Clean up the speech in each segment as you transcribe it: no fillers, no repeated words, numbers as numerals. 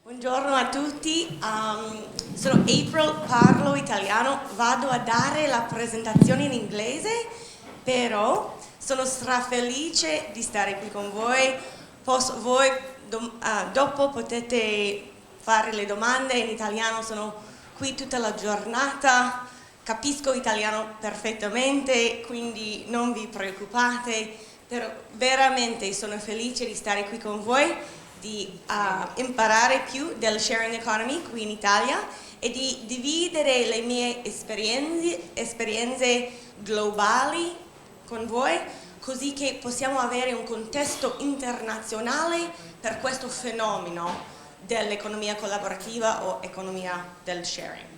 Buongiorno a tutti, sono April, parlo italiano, vado a dare la presentazione in inglese, però sono strafelice di stare qui con voi. Voi dopo potete fare le domande in italiano, sono qui tutta la giornata, capisco italiano perfettamente, quindi non vi preoccupate, però veramente sono felice di stare qui con voi, di imparare più del sharing economy qui in Italia e di dividere le mie esperienze globali con voi, così che possiamo avere un contesto internazionale per questo fenomeno dell'economia collaborativa o economia del sharing.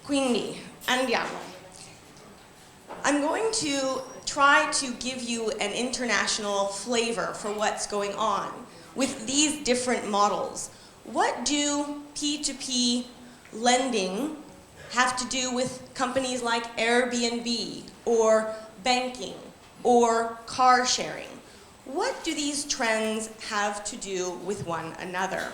Quindi andiamo. I'm going to try to give you an international flavor for what's going on with these different models. What do P2P lending have to do with companies like Airbnb or banking or car sharing? What do these trends have to do with one another?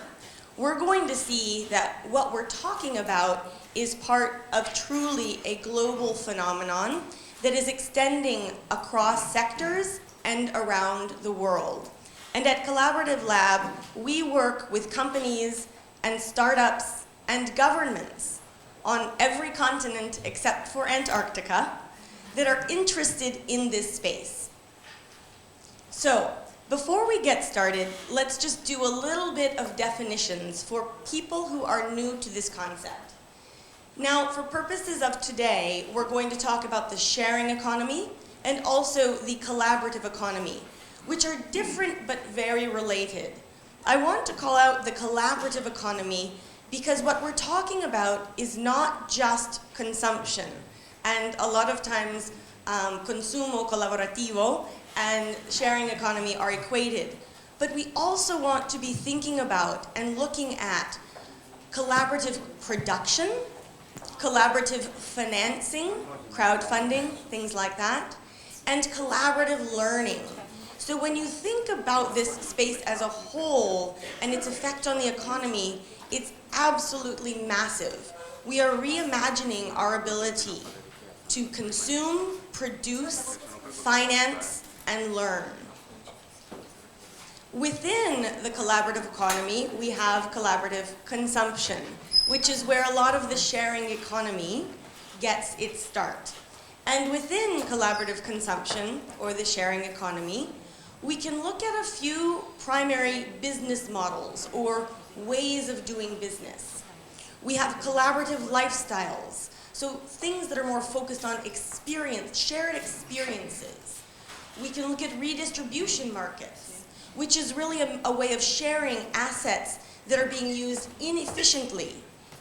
We're going to see that what we're talking about is part of truly a global phenomenon that is extending across sectors and around the world. And at Collaborative Lab, we work with companies and startups and governments on every continent except for Antarctica that are interested in this space. So, before we get started, let's just do a little bit of definitions for people who are new to this concept. Now, for purposes of today, we're going to talk about the sharing economy and also the collaborative economy, which are different but very related. I want to call out the collaborative economy because what we're talking about is not just consumption. And a lot of times, consumo collaborativo and sharing economy are equated. But we also want to be thinking about and looking at collaborative production, collaborative financing, crowdfunding, things like that, and collaborative learning. So when you think about this space as a whole and its effect on the economy, it's absolutely massive. We are reimagining our ability to consume, produce, finance, and learn. Within the collaborative economy, we have collaborative consumption, which is where a lot of the sharing economy gets its start. And within collaborative consumption, or the sharing economy, we can look at a few primary business models or ways of doing business. We have collaborative lifestyles, so things that are more focused on experience, shared experiences. We can look at redistribution markets, which is really a way of sharing assets that are being used inefficiently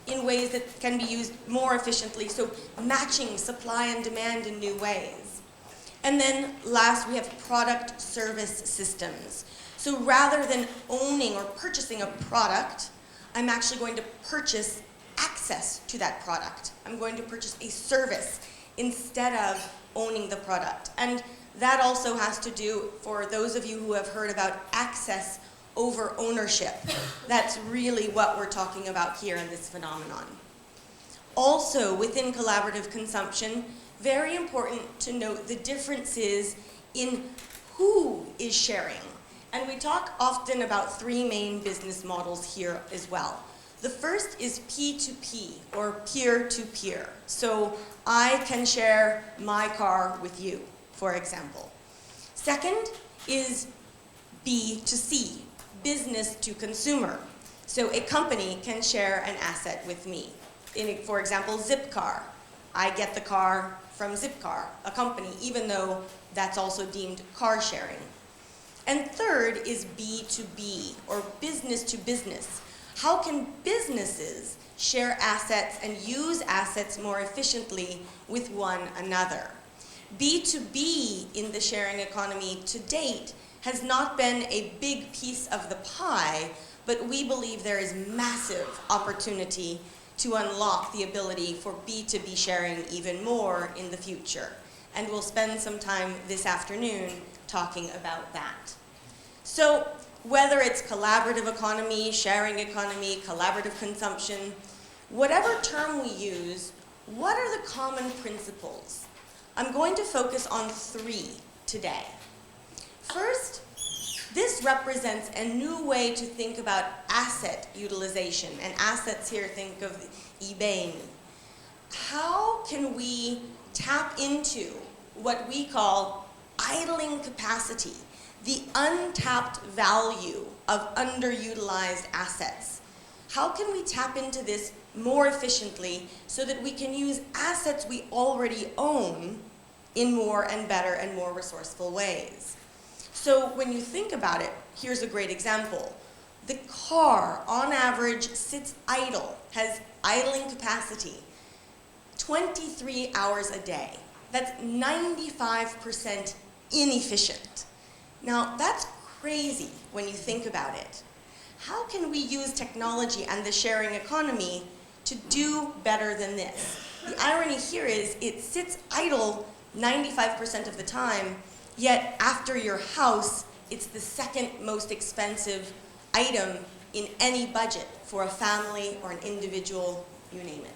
in ways that can be used more efficiently, so matching supply and demand in new ways. And then last, we have product service systems. So rather than owning or purchasing a product, I'm actually going to purchase access to that product. I'm going to purchase a service instead of owning the product. And that also has to do, for those of you who have heard about access over ownership. That's really what we're talking about here in this phenomenon. Also, within collaborative consumption, very important to note the differences in who is sharing. And we talk often about three main business models here as well. The first is P2P, or peer-to-peer. So I can share my car with you, for example. Second is B2C, business to consumer. So a company can share an asset with me. For example, Zipcar. I get the car from Zipcar, a company, even though that's also deemed car sharing. And third is B2B, or business to business. How can businesses share assets and use assets more efficiently with one another? B2B in the sharing economy to date has not been a big piece of the pie, but we believe there is massive opportunity to unlock the ability for B2B sharing even more in the future. And we'll spend some time this afternoon talking about that. So Whether it's collaborative economy, sharing economy, collaborative consumption, whatever term we use, what are the common principles? I'm going to focus on 3 today. First, this represents a new way to think about asset utilization. And assets here, think of eBay. How can we tap into what we call idling capacity, the untapped value of underutilized assets? How can we tap into this more efficiently so that we can use assets we already own in more and better and more resourceful ways? So when you think about it, here's a great example. The car, on average, sits idle, has idling capacity, 23 hours a day. That's 95% inefficient. Now, that's crazy when you think about it. How can we use technology and the sharing economy to do better than this? The irony here is it sits idle 95% of the time, yet after your house, it's the second most expensive item in any budget for a family or an individual, you name it.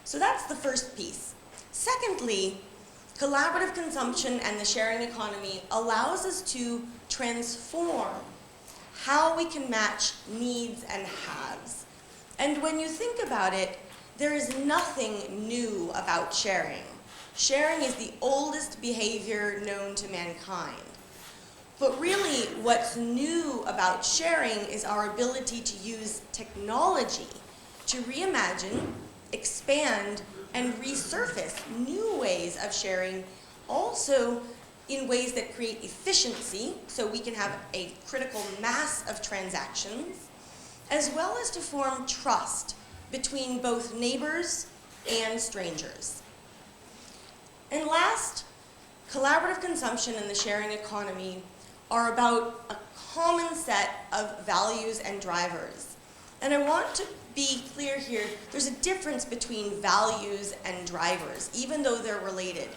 So that's the first piece. Secondly, collaborative consumption and the sharing economy allows us to transform how we can match needs and haves. And when you think about it, there is nothing new about sharing. Sharing is the oldest behavior known to mankind. But really, what's new about sharing is our ability to use technology to reimagine, expand, and resurface new ways of sharing, also in ways that create efficiency, so we can have a critical mass of transactions, as well as to form trust between both neighbors and strangers. And last, collaborative consumption and the sharing economy are about a common set of values and drivers. And I want to be clear here, there's a difference between values and drivers, even though they're related.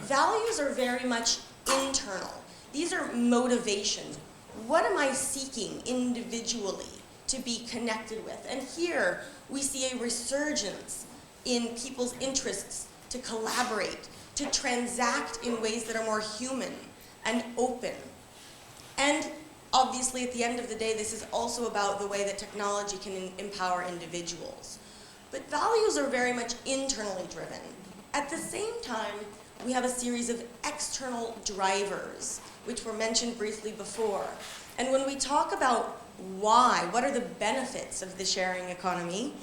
Values are very much internal. These are motivations. What am I seeking individually to be connected with? And here we see a resurgence in people's interests to collaborate, to transact in ways that are more human and open. And obviously, at the end of the day, this is also about the way that technology can empower individuals. But values are very much internally driven. At the same time, we have a series of external drivers, which were mentioned briefly before. And when we talk about why, what are the benefits of the sharing economy,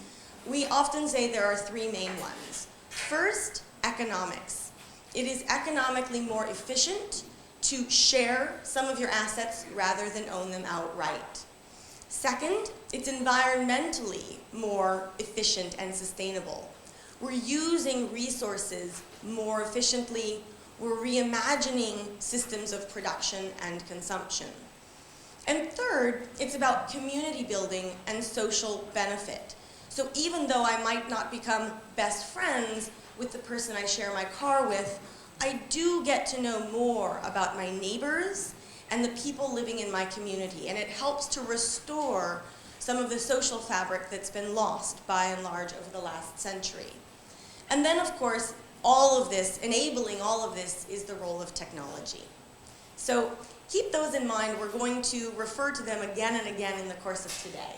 we often say there are 3 main ones. First, economics. It is economically more efficient to share some of your assets rather than own them outright. Second, it's environmentally more efficient and sustainable. We're using resources more efficiently. We're reimagining systems of production and consumption. And third, it's about community building and social benefit. So even though I might not become best friends with the person I share my car with, I do get to know more about my neighbors and the people living in my community, and it helps to restore some of the social fabric that's been lost by and large over the last century. And then, of course, all of this, enabling all of this, is the role of technology. So keep those in mind. We're going to refer to them again and again in the course of today.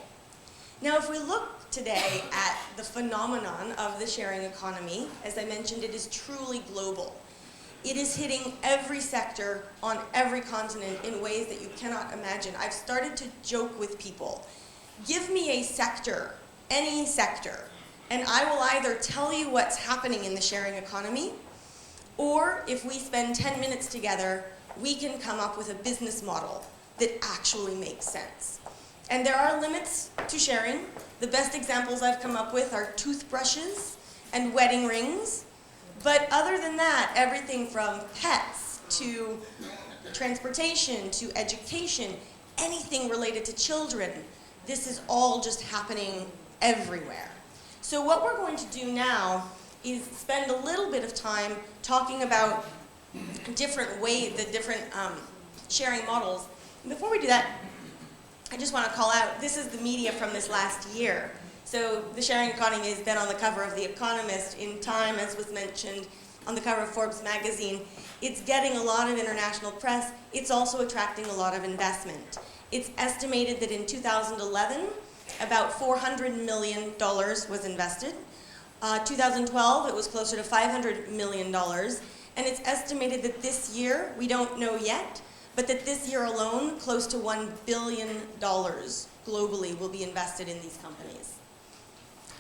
Now, if we look today at the phenomenon of the sharing economy, as I mentioned, it is truly global. It is hitting every sector on every continent in ways that you cannot imagine. I've started to joke with people. Give me a sector, any sector, and I will either tell you what's happening in the sharing economy, or if we spend 10 minutes together, we can come up with a business model that actually makes sense. And there are limits to sharing. The best examples I've come up with are toothbrushes and wedding rings. But other than that, everything from pets to transportation to education, anything related to children, this is all just happening everywhere. So what we're going to do now is spend a little bit of time talking about different ways, the different sharing models. And before we do that, I just want to call out, this is the media from this last year. So the sharing economy has been on the cover of The Economist, in Time, as was mentioned, on the cover of Forbes magazine. It's getting a lot of international press. It's also attracting a lot of investment. It's estimated that in 2011, about $400 million was invested. 2012, it was closer to $500 million. And it's estimated that this year, we don't know yet, but that this year alone, close to $1 billion globally will be invested in these companies.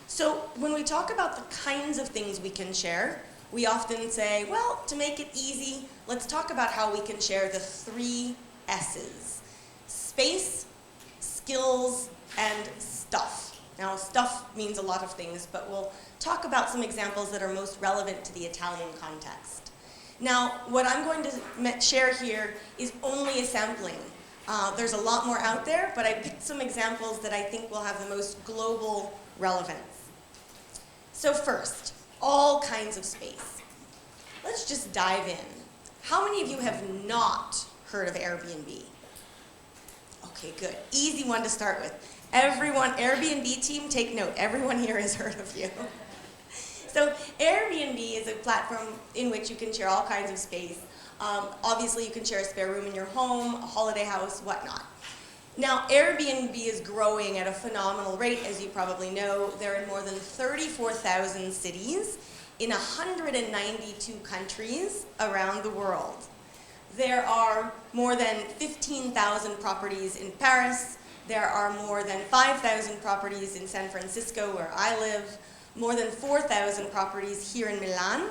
So when we talk about the kinds of things we can share, we often say, well, to make it easy, let's talk about how we can share the 3 S's: space, skills, and stuff. Now, stuff means a lot of things, but we'll talk about some examples that are most relevant to the Italian context. Now, what I'm going to share here is only a sampling. There's a lot more out there, but I picked some examples that I think will have the most global relevance. So first, all kinds of space. Let's just dive in. How many of you have not heard of Airbnb? Okay, good. Easy one to start with. Everyone, Airbnb team, take note. Everyone here has heard of you. So Airbnb is a platform in which you can share all kinds of space. Obviously, you can share a spare room in your home, a holiday house, whatnot. Now, Airbnb is growing at a phenomenal rate, as you probably know. They're in more than 34,000 cities in 192 countries around the world. There are more than 15,000 properties in Paris. There are more than 5,000 properties in San Francisco, where I live, more than 4,000 properties here in Milan,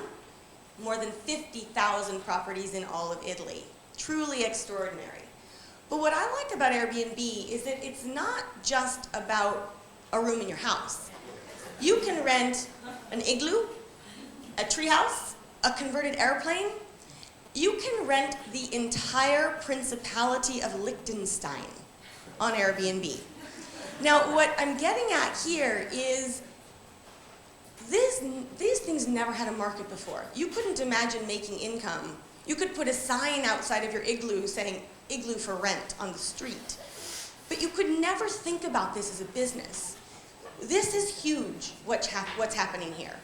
more than 50,000 properties in all of Italy. Truly extraordinary. But what I like about Airbnb is that it's not just about a room in your house. You can rent an igloo, a treehouse, a converted airplane. You can rent the entire Principality of Liechtenstein on Airbnb. Now, what I'm getting at here is these things never had a market before. You couldn't imagine making income. You could put a sign outside of your igloo saying, "Igloo for rent" on the street. But you could never think about this as a business. This is huge, what's happening here.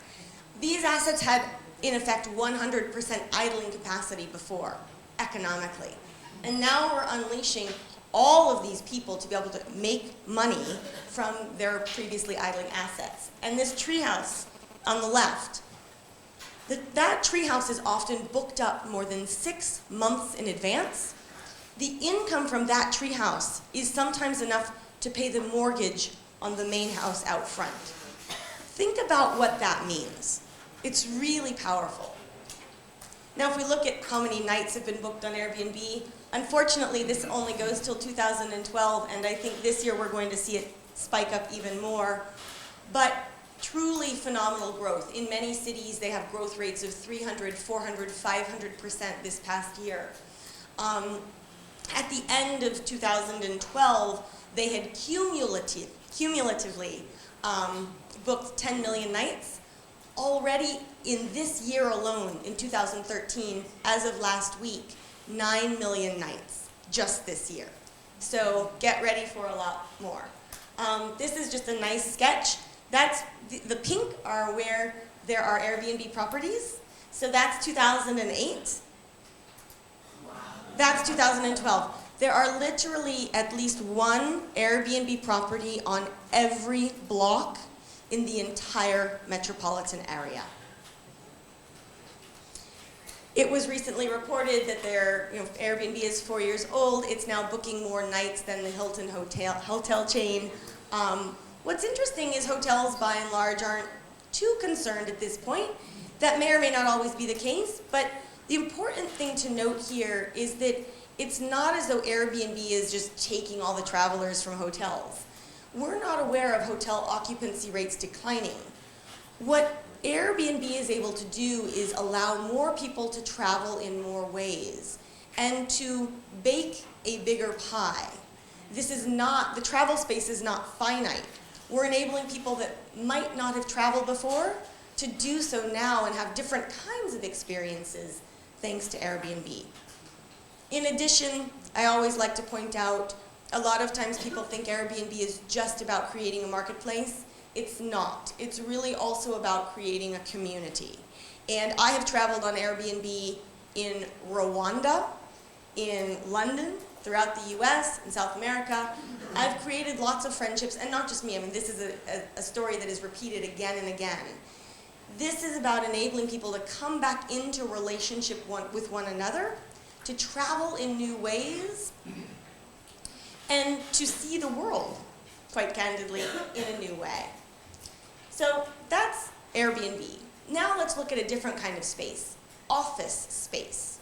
These assets had, in effect, 100% idling capacity before, economically. And now we're unleashing all of these people to be able to make money from their previously idling assets. And this treehouse on the left, that treehouse is often booked up more than 6 months in advance. The income from that treehouse is sometimes enough to pay the mortgage on the main house out front. Think about what that means. It's really powerful. Now, if we look at how many nights have been booked on Airbnb, unfortunately, this only goes till 2012, and I think this year we're going to see it spike up even more. But truly phenomenal growth. In many cities, they have growth rates of 300, 400, 500% this past year. At the end of 2012, they had cumulatively booked 10 million nights. Already in this year alone, in 2013, as of last week, 9 million nights, just this year. So get ready for a lot more. This is just a nice sketch. That's the pink are where there are Airbnb properties. So that's 2008. That's 2012. There are literally at least one Airbnb property on every block in the entire metropolitan area. It was recently reported that Airbnb is 4 years old. It's now booking more nights than the Hilton hotel chain. What's interesting is hotels, by and large, aren't too concerned at this point. That may or may not always be the case, but the important thing to note here is that it's not as though Airbnb is just taking all the travelers from hotels. We're not aware of hotel occupancy rates declining. What Airbnb is able to do is allow more people to travel in more ways and to bake a bigger pie. The travel space is not finite. We're enabling people that might not have traveled before to do so now and have different kinds of experiences thanks to Airbnb. In addition, I always like to point out A lot of times people think Airbnb is just about creating a marketplace. It's not. It's really also about creating a community. And I have traveled on Airbnb in Rwanda, in London, throughout the US and South America. I've created lots of friendships, and not just me. I mean, this is a story that is repeated again and again. This is about enabling people to come back into relationship with one another, to travel in new ways, and to see the world, quite candidly, in a new way. So that's Airbnb. Now let's look at a different kind of space, office space.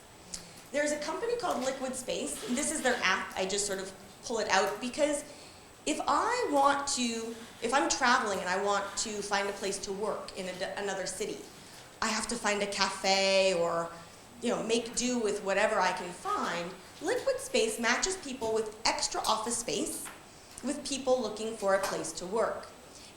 There's a company called Liquid Space. This is their app. I just sort of pull it out because if I'm traveling and I want to find a place to work in another city, I have to find a cafe or make do with whatever I can find. Liquid Space matches people with extra office space with people looking for a place to work.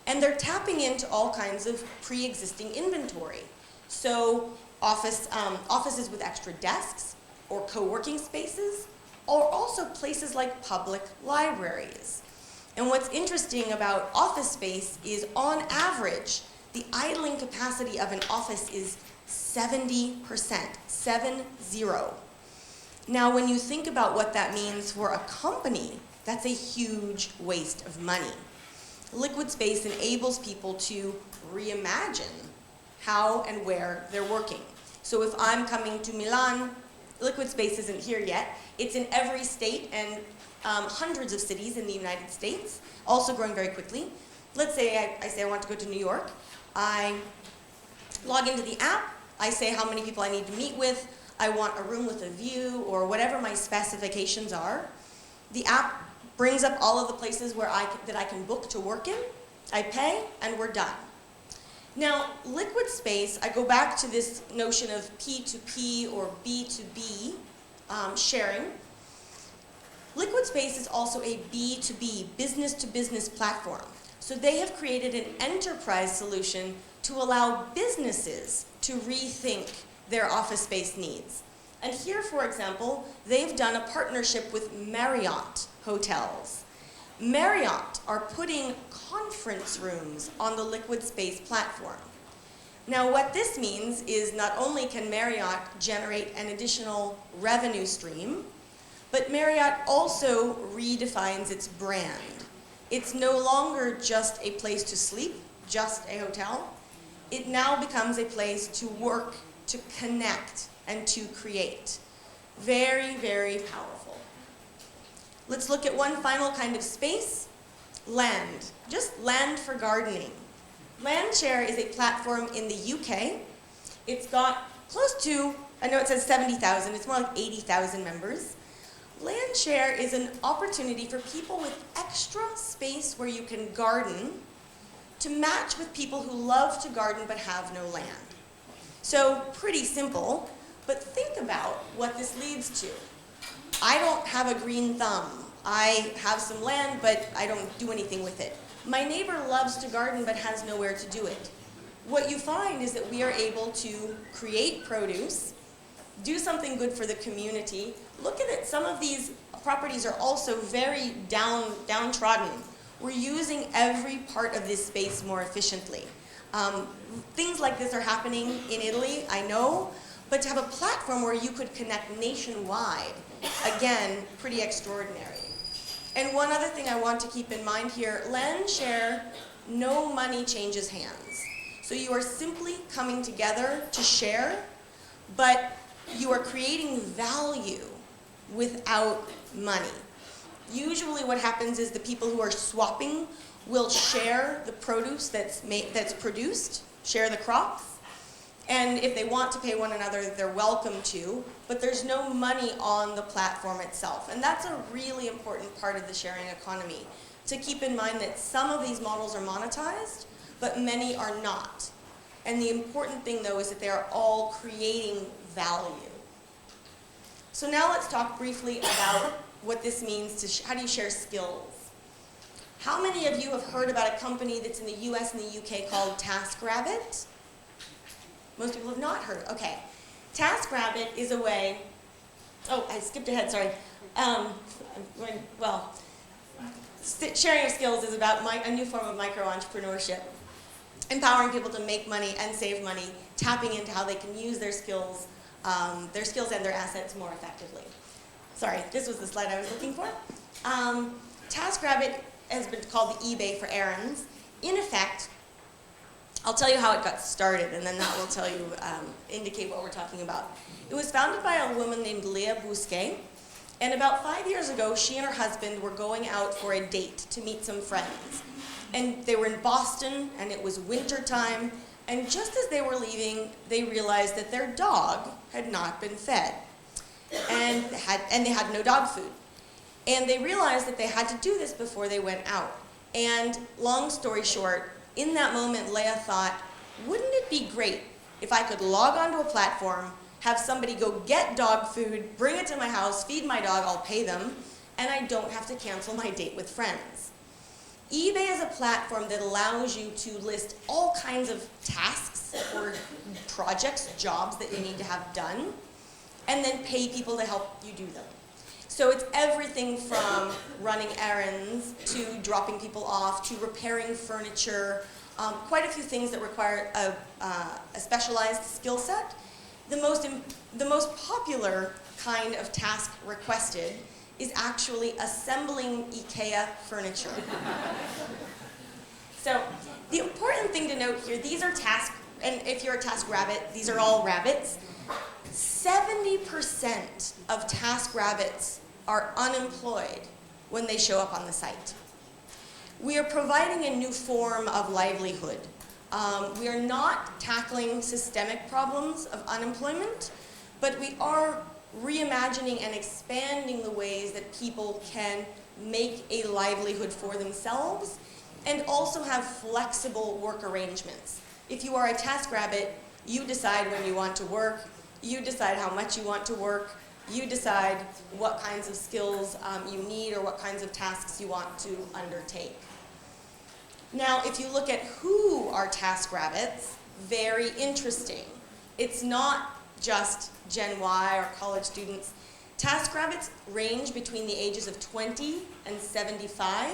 And they're tapping into all kinds of pre-existing inventory. So offices with extra desks or co-working spaces, or also places like public libraries. And what's interesting about office space is, on average, the idling capacity of an office is 70%, 7-0. Now, when you think about what that means for a company, that's a huge waste of money. Liquid Space enables people to reimagine how and where they're working. So if I'm coming to Milan, Liquid Space isn't here yet. It's in every state and hundreds of cities in the United States, also growing very quickly. Let's say I say I want to go to New York. I log into the app. I say how many people I need to meet with. I want a room with a view or whatever my specifications are. The app brings up all of the places that I can book to work in. I pay, and we're done. Now, Liquid Space, I go back to this notion of P2P or B2B sharing. Liquid Space is also a B2B, business-to-business platform. So they have created an enterprise solution to allow businesses to rethink their office space needs. And here, for example, they've done a partnership with Marriott hotels. Marriott are putting conference rooms on the Liquid Space platform. Now, what this means is not only can Marriott generate an additional revenue stream, but Marriott also redefines its brand. It's no longer just a place to sleep, just a hotel. It now becomes a place to work, to connect, and to create. Very, very powerful. Let's look at one final kind of space, land. Just land for gardening. Landshare is a platform in the UK. It's got close to, I know it says 70,000, it's more like 80,000 members. Landshare is an opportunity for people with extra space where you can garden to match with people who love to garden but have no land. So pretty simple, but think about what this leads to. I don't have a green thumb. I have some land, but I don't do anything with it. My neighbor loves to garden but has nowhere to do it. What you find is that we are able to create produce, do something good for the community. Look at it, some of these properties are also very downtrodden. We're using every part of this space more efficiently. Things like this are happening in Italy, I know, but to have a platform where you could connect nationwide, again, pretty extraordinary. And one other thing I want to keep in mind here, Landshare, no money changes hands. So you are simply coming together to share, but you are creating value without money. Usually what happens is the people who are swapping will share the produce that's produced, share the crops, and if they want to pay one another, they're welcome to, but there's no money on the platform itself. And that's a really important part of the sharing economy, to keep in mind that some of these models are monetized, but many are not. And the important thing, though, is that they are all creating value. So now let's talk briefly about what this means to, how do you share skills? How many of you have heard about a company that's in the US and the UK called TaskRabbit? Most people have not heard. Okay. TaskRabbit is a way, oh, I skipped ahead, sorry. Sharing of skills is about a new form of micro-entrepreneurship, empowering people to make money and save money, tapping into how they can use their skills and their assets more effectively. Sorry, this was the slide I was looking for. TaskRabbit has been called the eBay for errands. In effect, I'll tell you how it got started, and then that will tell you, indicate what we're talking about. It was founded by a woman named Leah Bousquet, and about 5 years ago, she and her husband were going out for a date to meet some friends. And they were in Boston, and it was winter time, and just as they were leaving, they realized that their dog had not been fed, and they had no dog food. And they realized that they had to do this before they went out. And long story short, in that moment, Leah thought, wouldn't it be great if I could log onto a platform, have somebody go get dog food, bring it to my house, feed my dog, I'll pay them, and I don't have to cancel my date with friends. eBay is a platform that allows you to list all kinds of tasks or projects, jobs that you need to have done, and then pay people to help you do them. So it's everything from running errands to dropping people off to repairing furniture, quite a few things that require a specialized skill set. The most popular kind of task requested is actually assembling IKEA furniture. So the important thing to note here, these are tasks, and if you're a TaskRabbit, these are all rabbits. 70% of TaskRabbits are unemployed when they show up on the site. We are providing a new form of livelihood. We are not tackling systemic problems of unemployment, but we are reimagining and expanding the ways that people can make a livelihood for themselves and also have flexible work arrangements. If you are a TaskRabbit, you decide when you want to work, you decide how much you want to work, you decide what kinds of skills you need or what kinds of tasks you want to undertake. Now, if you look at who are TaskRabbits, very interesting. It's not just Gen Y or college students. TaskRabbits range between the ages of 20 and 75.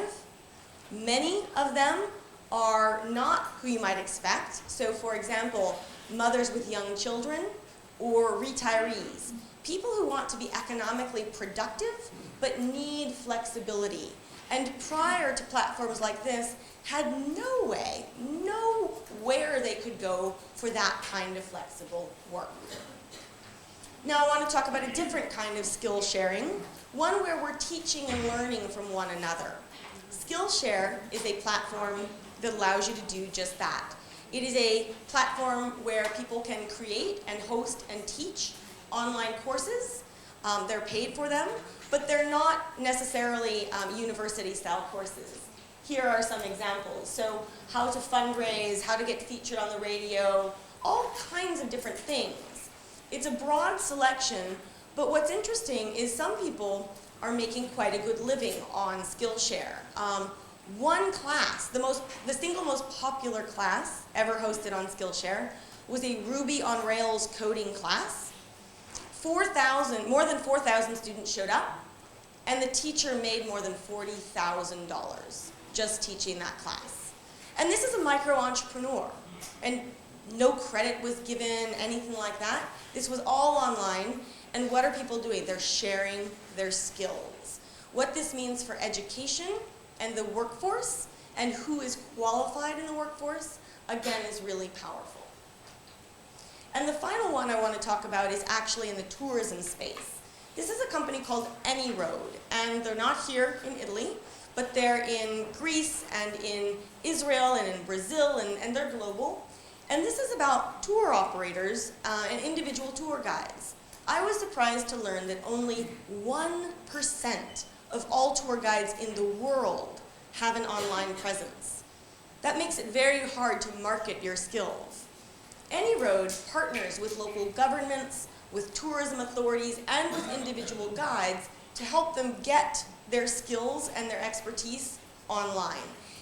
Many of them are not who you might expect. So, for example, mothers with young children or retirees. People who want to be economically productive but need flexibility. And prior to platforms like this, had nowhere they could go for that kind of flexible work. Now I want to talk about a different kind of skill sharing, one where we're teaching and learning from one another. Skillshare is a platform that allows you to do just that. It is a platform where people can create and host and teach online courses. They're paid for them, but they're not necessarily university-style courses. Here are some examples. So how to fundraise, how to get featured on the radio, all kinds of different things. It's a broad selection, but what's interesting is some people are making quite a good living on Skillshare. One class, the single most popular class ever hosted on Skillshare was a Ruby on Rails coding class. More than 4,000 students showed up, and the teacher made more than $40,000 just teaching that class. And this is a micro-entrepreneur, and no credit was given, anything like that. This was all online, and what are people doing? They're sharing their skills. What this means for education and the workforce, and who is qualified in the workforce, again, is really powerful. And the final one I want to talk about is actually in the tourism space. This is a company called AnyRoad, and they're not here in Italy, but they're in Greece and in Israel and in Brazil, and they're global. And this is about tour operators and individual tour guides. I was surprised to learn that only 1% of all tour guides in the world have an online presence. That makes it very hard to market your skills. AnyRoad partners with local governments, with tourism authorities, and with individual guides to help them get their skills and their expertise online.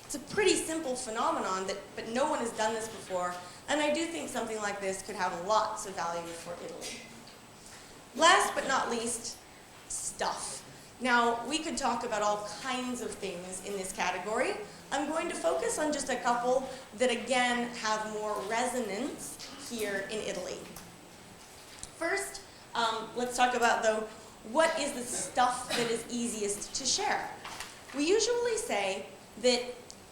It's a pretty simple phenomenon, but no one has done this before, and I do think something like this could have lots of value for Italy. Last but not least, stuff. Now, we could talk about all kinds of things in this category. I'm going to focus on just a couple that, again, have more resonance here in Italy. First, let's talk about, though, what is the stuff that is easiest to share? We usually say that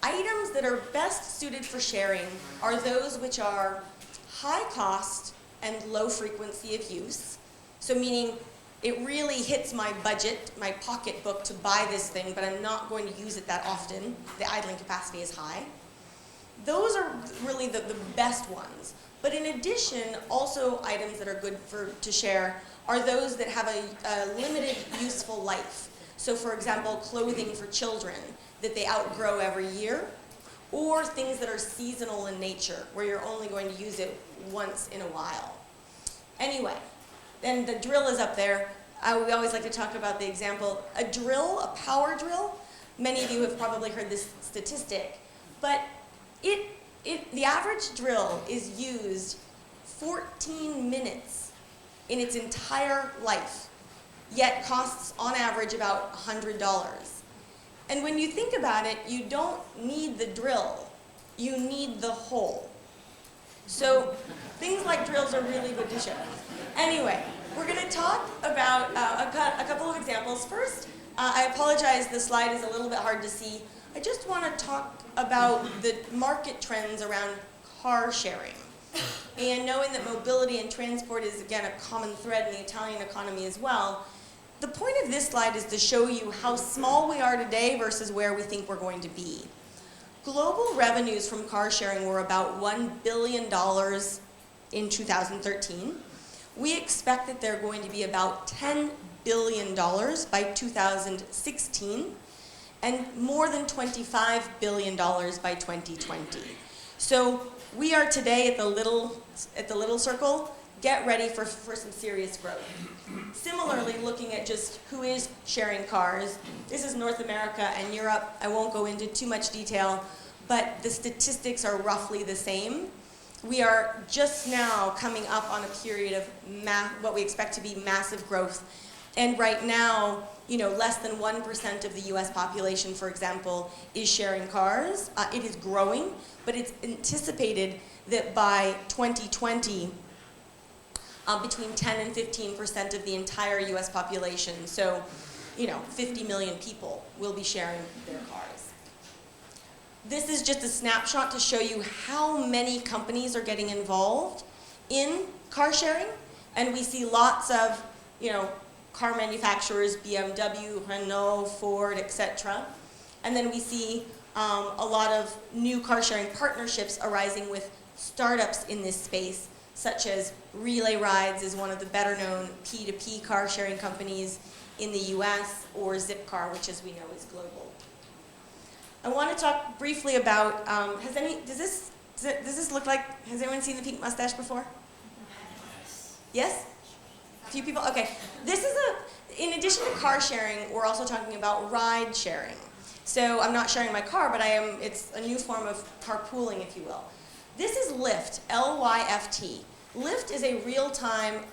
items that are best suited for sharing are those which are high cost and low frequency of use. So meaning it really hits my budget, my pocketbook to buy this thing, but I'm not going to use it that often. The idling capacity is high. Those are really the best ones. But in addition, also items that are good to share are those that have a limited useful life. So for example, clothing for children that they outgrow every year, or things that are seasonal in nature, where you're only going to use it once in a while. Anyway, then the drill is up there. We always like to talk about the example, a drill, a power drill. Many of you have probably heard this statistic, but the average drill is used 14 minutes in its entire life, yet costs on average about $100. And when you think about it, you don't need the drill, you need the hole. So things like drills are really good to share. Anyway, we're going to talk about a couple of examples. First, I apologize, the slide is a little bit hard to see. I just want to talk about the market trends around car sharing. And knowing that mobility and transport is, again, a common thread in the Italian economy as well, the point of this slide is to show you how small we are today versus where we think we're going to be. Global revenues from car sharing were about $1 billion in 2013. We expect that they're going to be about $10 billion by 2016, and more than $25 billion by 2020. So we are today at the little circle. Get ready for some serious growth. Similarly, looking at just who is sharing cars, this is North America and Europe. I won't go into too much detail, but the statistics are roughly the same. We are just now coming up on a period of what we expect to be massive growth. And right now, less than 1% of the US population, for example, is sharing cars. It is growing, but it's anticipated that by 2020, between 10 and 15% of the entire US population, so 50 million people, will be sharing their cars. This is just a snapshot to show you how many companies are getting involved in car sharing, and we see lots of car manufacturers, BMW, Renault, Ford, etc. And then we see a lot of new car sharing partnerships arising with startups in this space, such as Relay Rides is one of the better known P2P car sharing companies in the US, or Zipcar, which as we know is global. I want to talk briefly about, does this look like, has anyone seen the pink mustache before? Yes? A few people? Okay. This is in addition to car sharing, we're also talking about ride sharing. So I'm not sharing my car, but it's a new form of carpooling, if you will. This is Lyft, L-Y-F-T. Lyft is a real-time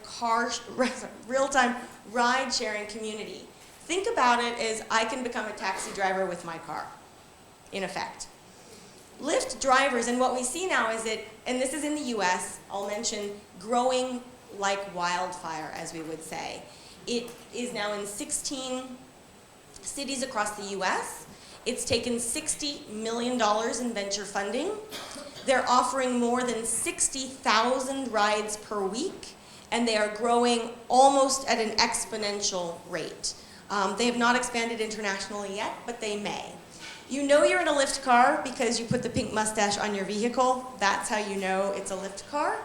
ride-sharing community. Think about it as I can become a taxi driver with my car, in effect. Lyft drivers, and what we see now is that, and this is in the US, I'll mention, growing like wildfire, as we would say. It is now in 16 cities across the US. It's taken $60 million in venture funding. They're offering more than 60,000 rides per week, and they are growing almost at an exponential rate. They have not expanded internationally yet, but they may. You know you're in a Lyft car because you put the pink mustache on your vehicle. That's how you know it's a Lyft car.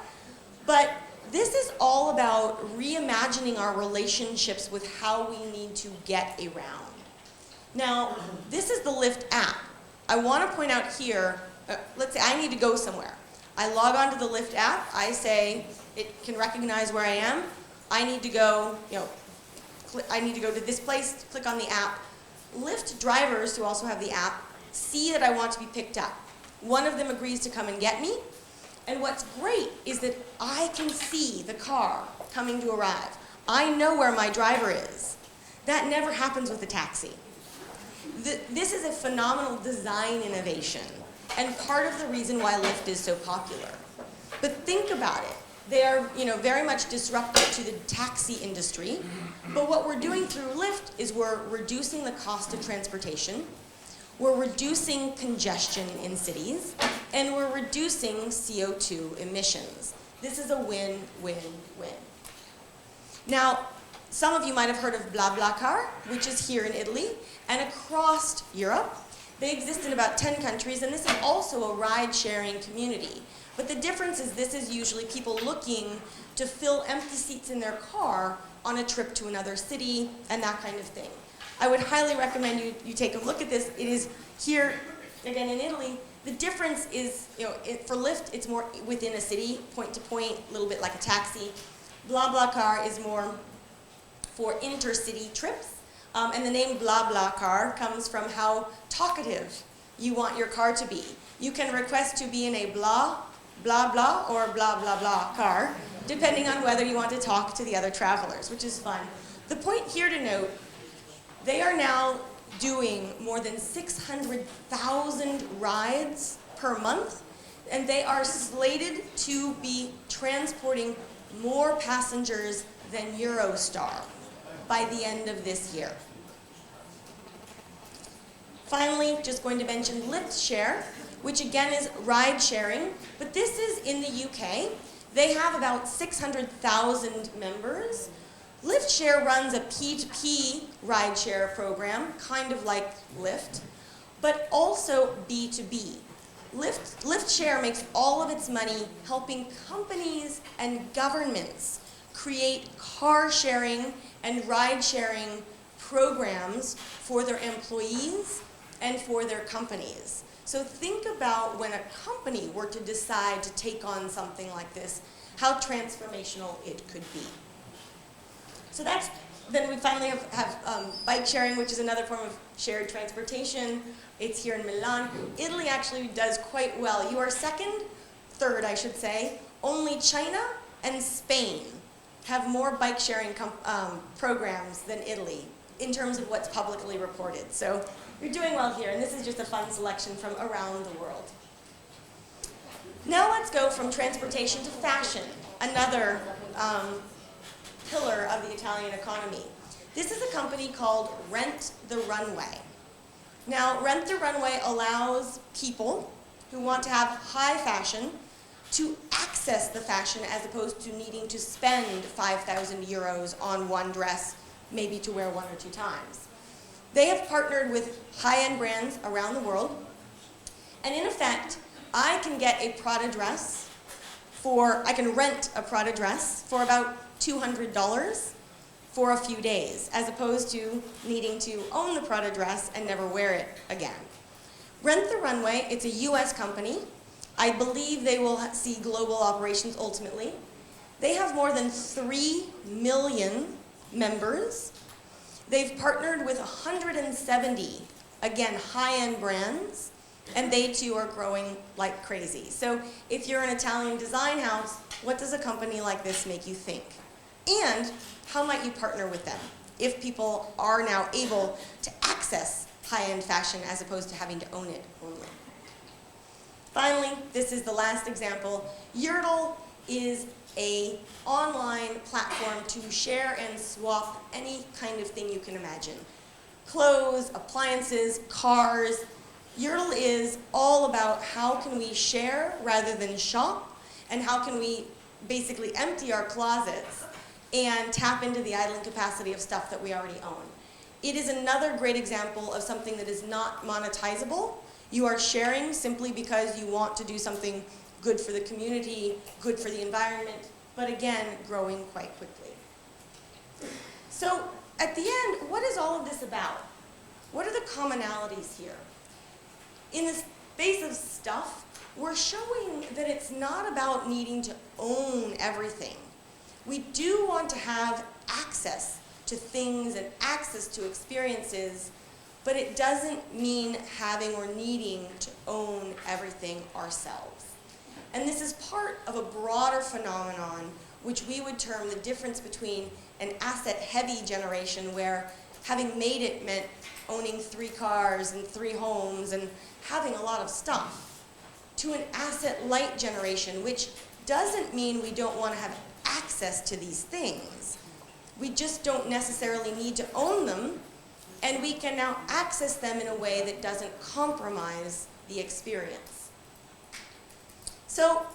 But this is all about reimagining our relationships with how we need to get around. Now, this is the Lyft app. I want to point out here, let's say I need to go somewhere. I log on to the Lyft app. I say it can recognize where I am. I need to go, I need to go to this place, click on the app. Lyft drivers, who also have the app, see that I want to be picked up. One of them agrees to come and get me. And what's great is that I can see the car coming to arrive. I know where my driver is. That never happens with a taxi. This is a phenomenal design innovation, and part of the reason why Lyft is so popular. But think about it. They are, very much disruptive to the taxi industry, but what we're doing through Lyft is we're reducing the cost of transportation, we're reducing congestion in cities, and we're reducing CO2 emissions. This is a win-win-win. Now, some of you might have heard of BlaBlaCar, which is here in Italy, and across Europe. They exist in about 10 countries, and this is also a ride-sharing community. But the difference is this is usually people looking to fill empty seats in their car on a trip to another city and that kind of thing. I would highly recommend you take a look at this. It is here, again, in Italy. The difference is, for Lyft, it's more within a city, point to point, a little bit like a taxi. BlaBlaCar is more for intercity trips. And the name BlaBlaCar comes from how talkative you want your car to be. You can request to be in a blah, blah, or blah, blah, blah car, depending on whether you want to talk to the other travelers, which is fun. The point here to note, they are now doing more than 600,000 rides per month, and they are slated to be transporting more passengers than Eurostar by the end of this year. Finally, just going to mention Lyft Share, which again is ride sharing, but this is in the UK. They have about 600,000 members. Lyft Share runs a P2P ride share program, kind of like Lyft, but also B2B. Lyft Share makes all of its money helping companies and governments create car sharing and ride sharing programs for their employees and for their companies. So think about when a company were to decide to take on something like this, how transformational it could be. So then we finally have bike sharing, which is another form of shared transportation. It's here in Milan. Italy actually does quite well. You are third, I should say. Only China and Spain have more bike sharing programs than Italy in terms of what's publicly reported. So you're doing well here, and this is just a fun selection from around the world. Now let's go from transportation to fashion, another pillar of the Italian economy. This is a company called Rent the Runway. Now, Rent the Runway allows people who want to have high fashion to access the fashion as opposed to needing to spend 5,000 euros on one dress, maybe to wear one or two times. They have partnered with high-end brands around the world, and in effect, I can rent a Prada dress for about $200 for a few days, as opposed to needing to own the Prada dress and never wear it again. Rent the Runway, it's a US company. I believe they will see global operations ultimately. They have more than 3 million members. They've partnered with 170, again, high-end brands, and they too are growing like crazy. So if you're an Italian design house, what does a company like this make you think? And how might you partner with them if people are now able to access high-end fashion as opposed to having to own it only? Finally, this is the last example. Yurtle is an online platform to share and swap any kind of thing you can imagine. Clothes, appliances, cars. Yurtle is all about how can we share rather than shop, and how can we basically empty our closets and tap into the idling capacity of stuff that we already own. It is another great example of something that is not monetizable. You are sharing simply because you want to do something good for the community, good for the environment, but again, growing quite quickly. So at the end, what is all of this about? What are the commonalities here? In the space of stuff, we're showing that it's not about needing to own everything. We do want to have access to things and access to experiences, but it doesn't mean having or needing to own everything ourselves. And this is part of a broader phenomenon which we would term the difference between an asset-heavy generation where having made it meant owning 3 cars and 3 homes and having a lot of stuff, to an asset-light generation, which doesn't mean we don't want to have access to these things. We just don't necessarily need to own them, and we can now access them in a way that doesn't compromise the experience. So,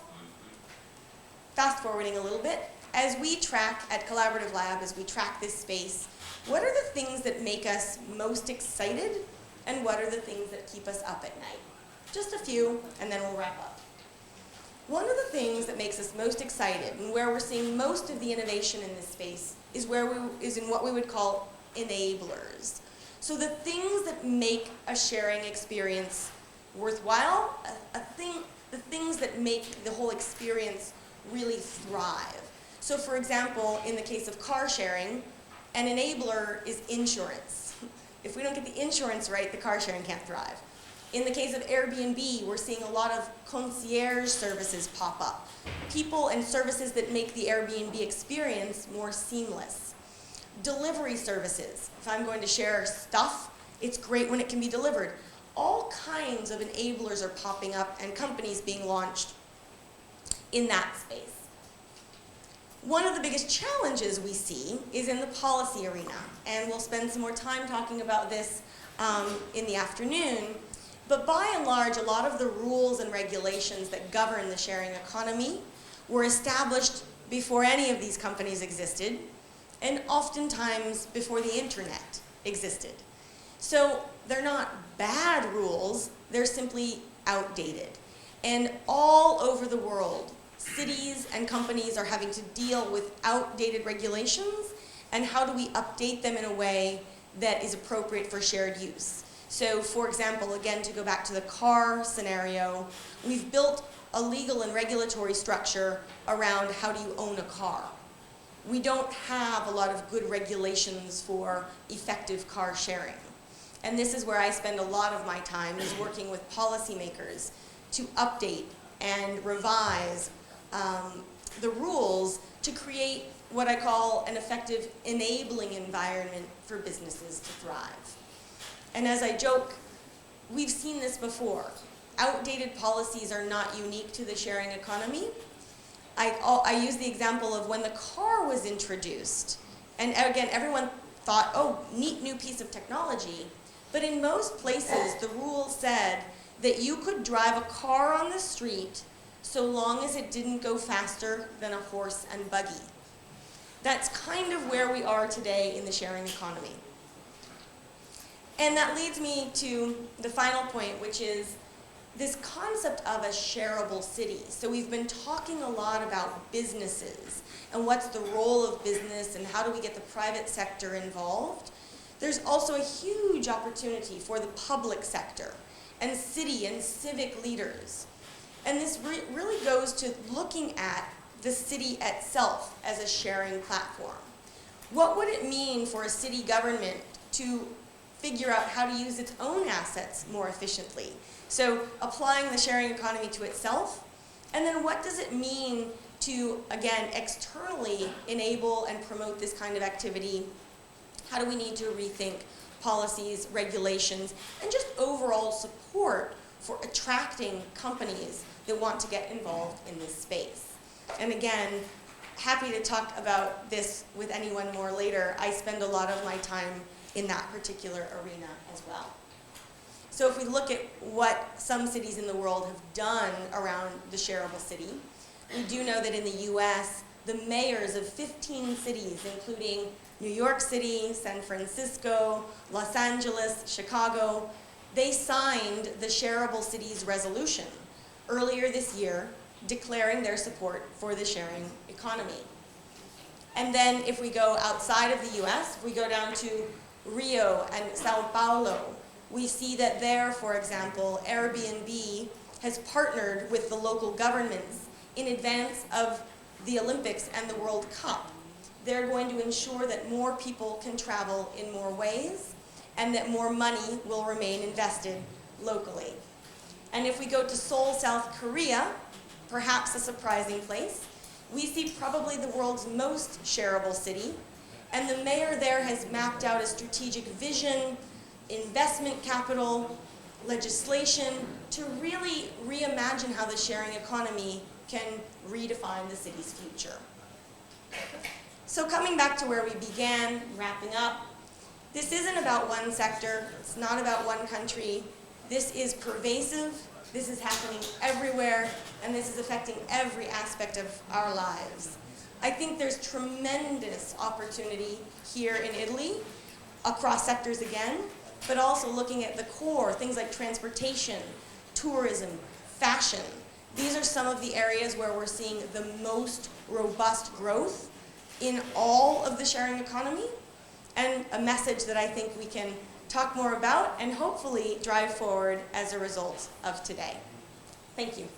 fast forwarding a little bit, as we track at Collaborative Lab, as we track this space, what are the things that make us most excited, and what are the things that keep us up at night? Just a few, and then we'll wrap up. One of the things that makes us most excited, and where we're seeing most of the innovation in this space, is in what we would call enablers. So the things that make a sharing experience worthwhile, the things that make the whole experience really thrive. So for example, in the case of car sharing, an enabler is insurance. If we don't get the insurance right, the car sharing can't thrive. In the case of Airbnb, we're seeing a lot of concierge services pop up. People and services that make the Airbnb experience more seamless. Delivery services. If I'm going to share stuff, it's great when it can be delivered. All kinds of enablers are popping up and companies being launched in that space. One of the biggest challenges we see is in the policy arena, and we'll spend some more time talking about this in the afternoon. But by and large, a lot of the rules and regulations that govern the sharing economy were established before any of these companies existed, and oftentimes before the internet existed. So they're not bad rules, they're simply outdated. And all over the world, cities and companies are having to deal with outdated regulations, and how do we update them in a way that is appropriate for shared use. So for example, again, to go back to the car scenario, we've built a legal and regulatory structure around how do you own a car. We don't have a lot of good regulations for effective car sharing. And this is where I spend a lot of my time, is working with policymakers to update and revise the rules to create what I call an effective enabling environment for businesses to thrive. And as I joke, we've seen this before. Outdated policies are not unique to the sharing economy. I use the example of when the car was introduced, and again, everyone thought, oh, neat new piece of technology. But in most places, the rule said that you could drive a car on the street so long as it didn't go faster than a horse and buggy. That's kind of where we are today in the sharing economy. And that leads me to the final point, which is this concept of a shareable city. So we've been talking a lot about businesses and what's the role of business and how do we get the private sector involved. There's also a huge opportunity for the public sector and city and civic leaders. And this really goes to looking at the city itself as a sharing platform. What would it mean for a city government to figure out how to use its own assets more efficiently? So applying the sharing economy to itself, and then what does it mean to, again, externally enable and promote this kind of activity? How do we need to rethink policies, regulations, and just overall support for attracting companies that want to get involved in this space? And again, happy to talk about this with anyone more later. I spend a lot of my time in that particular arena as well. So if we look at what some cities in the world have done around the shareable city, we do know that in the US, the mayors of 15 cities, including New York City, San Francisco, Los Angeles, Chicago, they signed the Shareable Cities Resolution earlier this year, declaring their support for the sharing economy. And then if we go outside of the US, if we go down to Rio and Sao Paulo, we see that there, for example, Airbnb has partnered with the local governments in advance of the Olympics and the World Cup. They're going to ensure that more people can travel in more ways and that more money will remain invested locally. And if we go to Seoul, South Korea, perhaps a surprising place, we see probably the world's most shareable city And the mayor there has mapped out a strategic vision, investment capital, legislation to really reimagine how the sharing economy can redefine the city's future. So coming back to where we began, wrapping up, this isn't about one sector, it's not about one country. This is pervasive, this is happening everywhere, and this is affecting every aspect of our lives. I think there's tremendous opportunity here in Italy, across sectors again, but also looking at the core, things like transportation, tourism, fashion. These are some of the areas where we're seeing the most robust growth in all of the sharing economy, and a message that I think we can talk more about and hopefully drive forward as a result of today. Thank you.